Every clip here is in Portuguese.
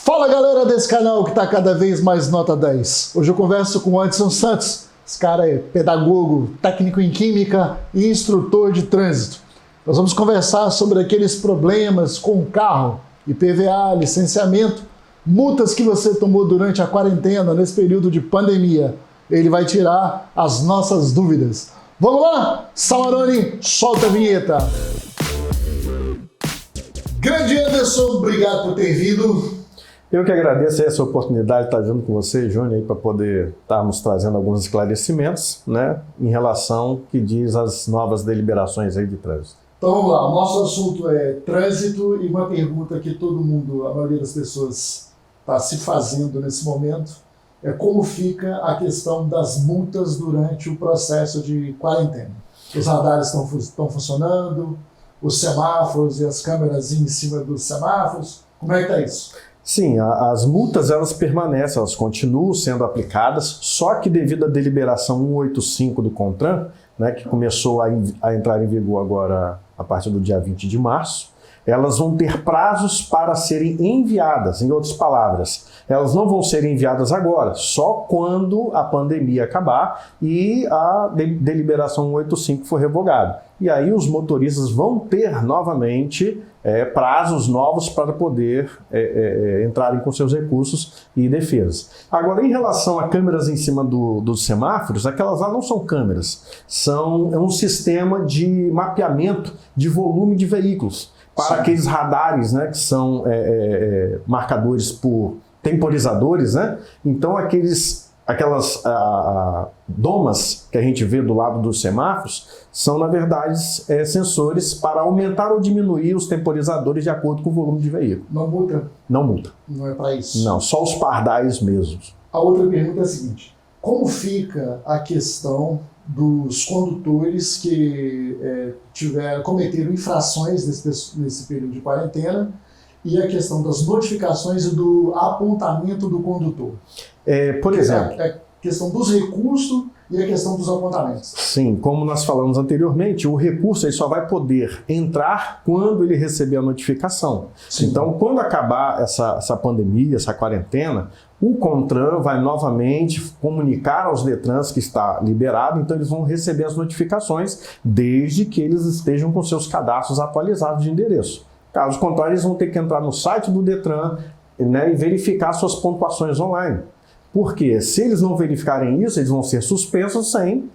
Fala galera desse canal que está cada vez mais nota 10. Hoje eu converso com o Anderson Santos. Esse cara é pedagogo, técnico em química e instrutor de trânsito. Nós vamos conversar sobre aqueles problemas com o carro, IPVA, licenciamento, multas que você tomou durante a quarentena, nesse período de pandemia. Ele vai tirar as nossas dúvidas. Vamos lá? Samarone, solta a vinheta. Grande Anderson, obrigado por ter vindo. Eu que agradeço essa oportunidade de estar junto com você, Júnior, para poder estarmos trazendo alguns esclarecimentos, né, em relação ao que diz as novas deliberações aí de trânsito. Então vamos lá, o nosso assunto é trânsito e uma pergunta que todo mundo, a maioria das pessoas está se fazendo nesse momento, é como fica a questão das multas durante o processo de quarentena. Os radares estão funcionando, os semáforos e as câmeras em cima dos semáforos, como é que está isso? Sim, as multas elas permanecem, elas continuam sendo aplicadas, só que devido à deliberação 185 do CONTRAN, né, que começou a entrar em vigor agora a partir do dia 20 de março, elas vão ter prazos para serem enviadas. Em outras palavras, elas não vão ser enviadas agora, só quando a pandemia acabar e a deliberação 185 for revogada. E aí os motoristas vão ter novamente prazos novos para poder entrarem com seus recursos e defesas. Agora, em relação a câmeras em cima dos semáforos, aquelas lá não são câmeras, é um sistema de mapeamento de volume de veículos. Para Sim. aqueles radares, né, que são marcadores por temporizadores, né? Então aquelas domas que a gente vê do lado dos semáforos são, na verdade, sensores para aumentar ou diminuir os temporizadores de acordo com o volume de veículo. Não multa? Não multa. Não é para isso? Não, só os pardais mesmos. A outra pergunta é a seguinte: como fica a questão dos condutores que cometeram infrações nesse período de quarentena e a questão das notificações e do apontamento do condutor? Por exemplo... A questão dos recursos e a questão dos apontamentos. Sim, como nós falamos anteriormente, o recurso ele só vai poder entrar quando ele receber a notificação. Sim. Então, quando acabar essa pandemia, essa quarentena, o CONTRAN vai novamente comunicar aos Detrans que está liberado, então eles vão receber as notificações desde que eles estejam com seus cadastros atualizados de endereço. Caso contrário, eles vão ter que entrar no site do Detran, né, e verificar suas pontuações online. Porque se eles não verificarem isso, eles vão ser suspensos sem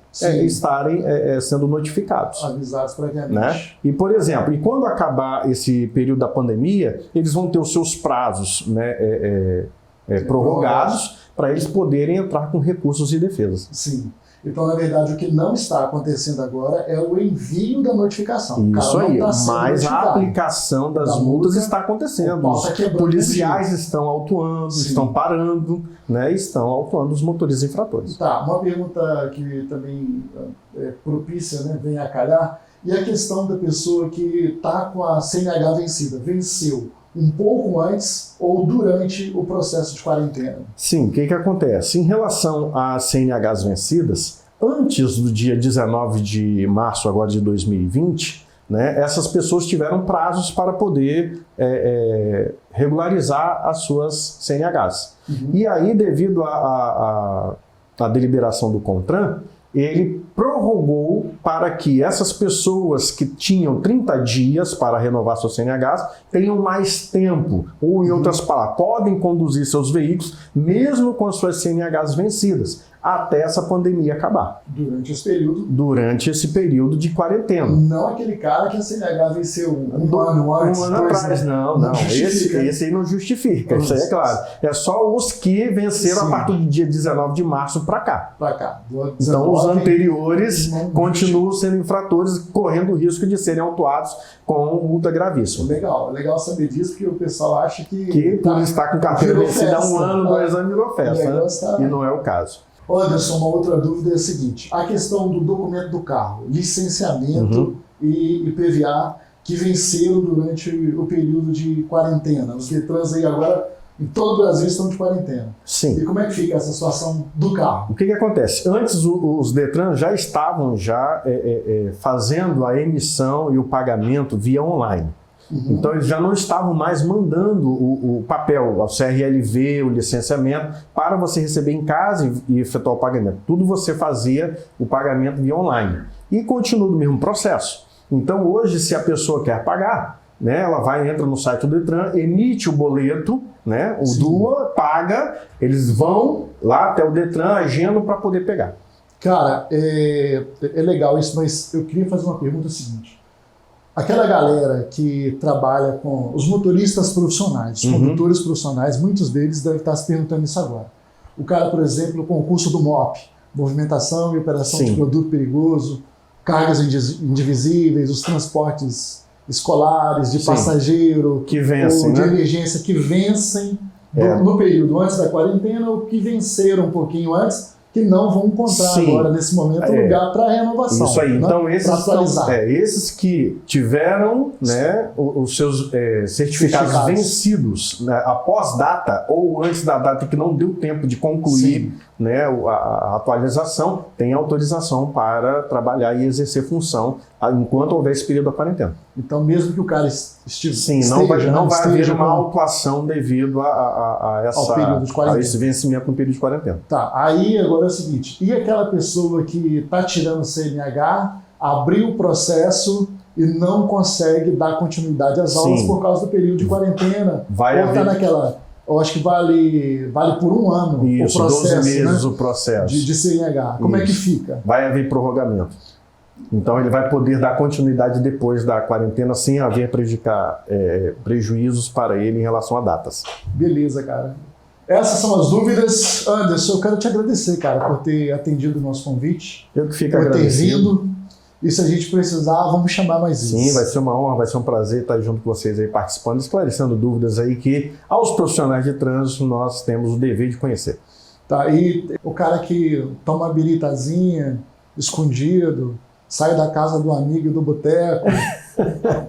estarem sendo notificados. Avisados previamente. Né? E, por exemplo, quando acabar esse período da pandemia, eles vão ter os seus prazos, né, prorrogados para eles poderem entrar com recursos e defesas. Sim. Então, na verdade, o que não está acontecendo agora é o envio da notificação. Isso aí, mas a aplicação das multas está acontecendo. Os policiais estão autuando, Sim. estão parando, né, estão autuando os motoristas infratores. Tá, uma pergunta que também é propícia, né, vem a calhar, e a questão da pessoa que está com a CNH vencida, venceu um pouco antes ou durante o processo de quarentena? Sim, o que acontece? Em relação às CNHs vencidas, antes do dia 19 de março agora de 2020, né, essas pessoas tiveram prazos para poder regularizar as suas CNHs. Uhum. E aí, devido à deliberação do CONTRAN, ele prorrogou para que essas pessoas que tinham 30 dias para renovar seus CNHs tenham mais tempo, ou em outras palavras, podem conduzir seus veículos mesmo com as suas CNHs vencidas, até essa pandemia acabar. Durante esse período? Durante esse período de quarentena. Não aquele cara que a CNH venceu um ano antes. Um ano atrás, não. Esse aí não justifica, isso aí é claro. É só os que venceram Sim. a partir do dia 19 de março para cá. Para cá. Então os anteriores continuam sendo infratores, correndo o risco de serem autuados com multa gravíssima. Legal saber disso, porque o pessoal acha que por estar com carteira vencida há um ano, 2 anos, virou festa, né? E não é o caso. Anderson, uma outra dúvida é a seguinte: a questão do documento do carro, licenciamento e IPVA que venceram durante o período de quarentena. Os Detrans aí agora, em todo o Brasil, estão de quarentena. Sim. E como é que fica essa situação do carro? O que acontece? Antes os Detrans já estavam fazendo a emissão e o pagamento via online. Então eles já não estavam mais mandando o papel, o CRLV, o licenciamento, para você receber em casa e efetuar o pagamento. Tudo você fazia o pagamento via online. E continua no mesmo processo. Então hoje, se a pessoa quer pagar, né, ela entra no site do Detran, emite o boleto, né, o DUA, paga, eles vão lá até o Detran, agendam para poder pegar. Cara, é legal isso, mas eu queria fazer uma pergunta seguinte. Aquela galera que trabalha com os motoristas profissionais, os condutores profissionais, muitos deles devem estar se perguntando isso agora. O cara, por exemplo, o concurso do MOP, Movimentação e Operação de Produto Perigoso, cargas indivisíveis, os transportes escolares, de passageiro, que vencem, ou de né? emergência, que vencem no período antes da quarentena ou que venceram um pouquinho antes, que não vão encontrar agora, nesse momento, lugar para renovação. Isso aí. Né? Então, esses que tiveram, né, os seus certificados vencidos, né, após data ou antes da data que não deu tempo de concluir, né, a atualização, tem autorização para trabalhar e exercer função enquanto houver esse período da quarentena. Então, mesmo que o cara esteja... não vai haver uma autuação devido a esse vencimento no período de quarentena. Tá, aí agora é o seguinte, e aquela pessoa que está tirando CNH, abriu o processo e não consegue dar continuidade às aulas por causa do período de quarentena, ou está naquela... Eu acho que vale por um ano o processo, 12 meses, né? o processo. De CNH. Como é que fica? Vai haver prorrogamento. Então ele vai poder dar continuidade depois da quarentena sem haver prejuízos para ele em relação a datas. Beleza, cara. Essas são as dúvidas. Anderson, eu quero te agradecer, cara, por ter atendido o nosso convite. Eu que fico agradecido. Por ter vindo. E se a gente precisar, vamos chamar mais vezes. Sim, vai ser uma honra, vai ser um prazer estar junto com vocês aí participando, esclarecendo dúvidas aí que aos profissionais de trânsito nós temos o dever de conhecer. Tá, e o cara que toma uma biritazinha, escondido, sai da casa do amigo do boteco,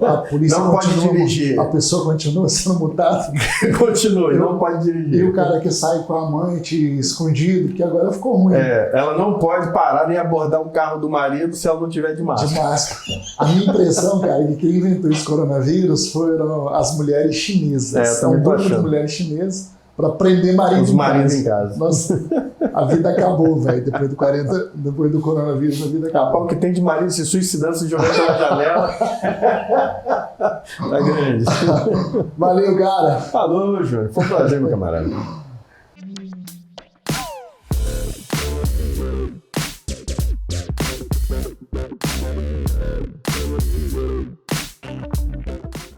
a polícia não pode dirigir. A pessoa continua sendo multada. Continua, não pode dirigir. E o cara que sai com a amante escondido, que agora ficou ruim. Ela não pode parar nem abordar o carro do marido se ela não tiver de máscara. De máscara. A minha impressão, cara, é que quem inventou esse coronavírus foram as mulheres chinesas. É um grupo de mulheres chinesas para prender marido em casa. Nossa, a vida acabou, velho. Depois do coronavírus, a vida acabou. O que tem de marido se suicidando, se jogando pela janela. Tá grande. Valeu, cara. Falou, Júnior. Foi um prazer, meu camarada.